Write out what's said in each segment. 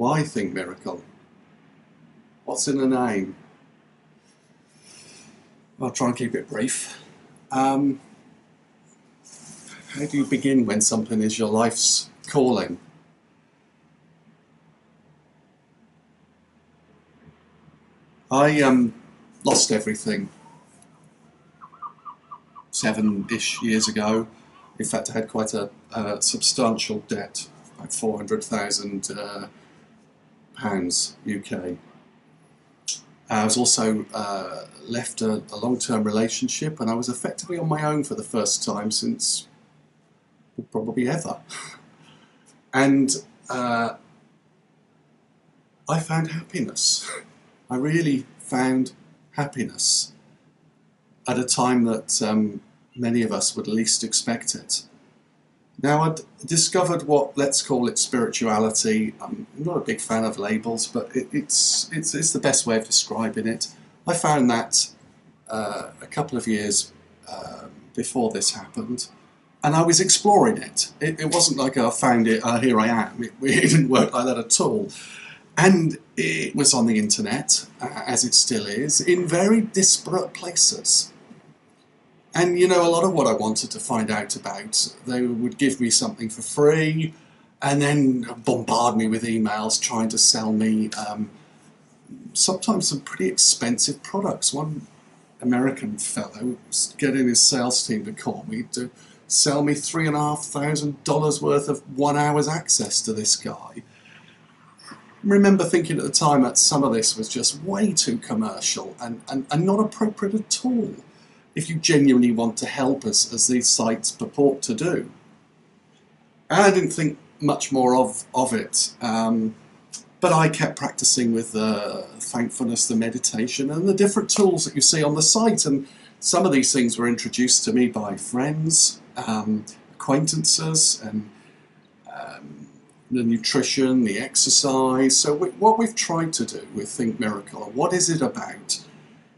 Why ThinkMiracle? What's in a name? I'll try and keep it brief. How do you begin when something is your life's calling? I lost everything 7-ish years ago. In fact, I had quite a substantial debt, like £400,000 UK. I was also left a long-term relationship, and I was effectively on my own for the first time since probably ever. And I found happiness. I really found happiness at a time that many of us would least expect it. Now, I'd discovered what, let's call it, spirituality. I'm not a big fan of labels, but it's the best way of describing it. I found that a couple of years before this happened, and I was exploring it. It wasn't like I found it, here I am. It didn't work like that at all. And it was on the internet, as it still is, in very disparate places. And you know, a lot of what I wanted to find out about, they would give me something for free and then bombard me with emails trying to sell me sometimes some pretty expensive products. One American fellow was getting his sales team to call me to sell me $3,500 worth of 1 hour's access to this guy. I remember thinking at the time that some of this was just way too commercial and not appropriate at all if you genuinely want to help us, as these sites purport to do. And I didn't think much more of it, but I kept practicing with the thankfulness, the meditation, and the different tools that you see on the site. And some of these things were introduced to me by friends, acquaintances, and the nutrition, the exercise. So what we've tried to do with ThinkMiracle, what is it about?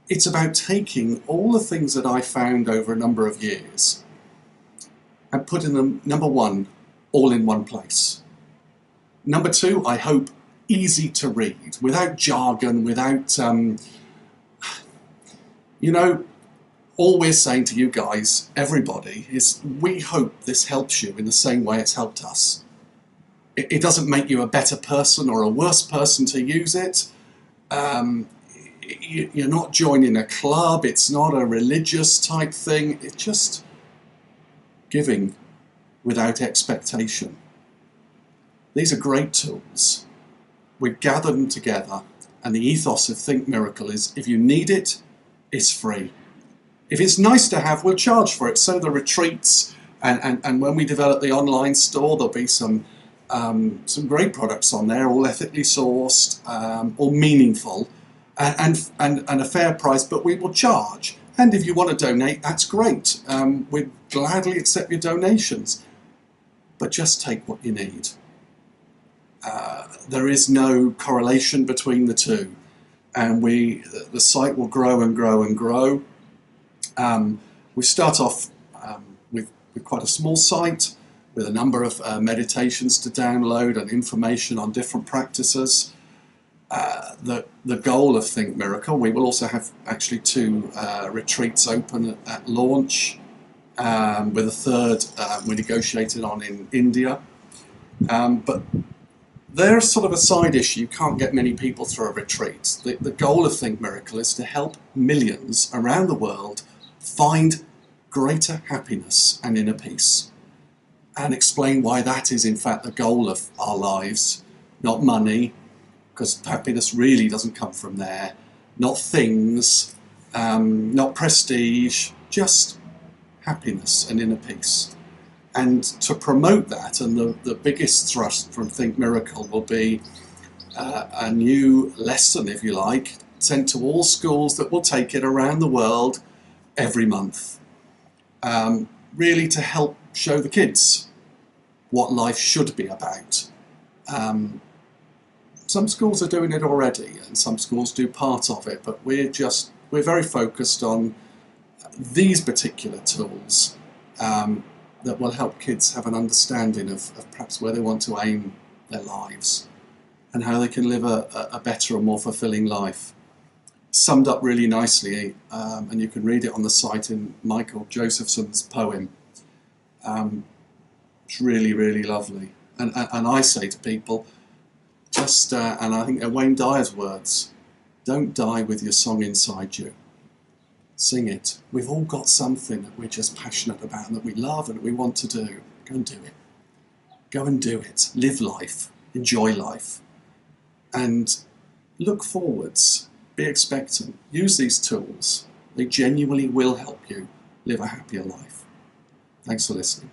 It's about taking all the things that I found over a number of years and putting them, number one, all in one place. Number two, I hope, easy to read, without jargon, without, you know, all we're saying to you guys, everybody, is we hope this helps you in the same way it's helped us. It doesn't make you a better person or a worse person to use it. You're not joining a club, it's not a religious type thing, it's just giving without expectation. These are great tools. We gather them together, and the ethos of ThinkMiracle is if you need it, it's free. If it's nice to have, we'll charge for it. So the retreats, and when we develop the online store, there'll be some great products on there, all ethically sourced, all meaningful, and a fair price, but we will charge. And if you want to donate, that's great. We'd gladly accept your donations, but just take what you need. There is no correlation between the two, and the site will grow and grow and grow. We start off with quite a small site with a number of meditations to download and information on different practices. The goal of ThinkMiracle, we will also have actually 2 retreats open at launch, with a third we're negotiating on in India. But they're sort of a side issue. You can't get many people through a retreat. The goal of ThinkMiracle is to help millions around the world find greater happiness and inner peace, and explain why that is in fact the goal of our lives, not money, because happiness really doesn't come from there, not things, not prestige, just happiness and inner peace. And to promote that, and the biggest thrust from ThinkMiracle will be a new lesson, if you like, sent to all schools that will take it around the world every month, really to help show the kids what life should be about. Some schools are doing it already, and some schools do part of it, but we're very focused on these particular tools that will help kids have an understanding of perhaps where they want to aim their lives. and how they can live a better and more fulfilling life. Summed up really nicely, and you can read it on the site in Michael Josephson's poem. It's really, really lovely. And I say to people, and I think they're Wayne Dyer's words, don't die with your song inside you. Sing it. We've all got something that we're just passionate about and that we love and that we want to do. Go and do it. Go and do it. Live life. Enjoy life. And look forwards. Be expectant. Use these tools. They genuinely will help you live a happier life. Thanks for listening.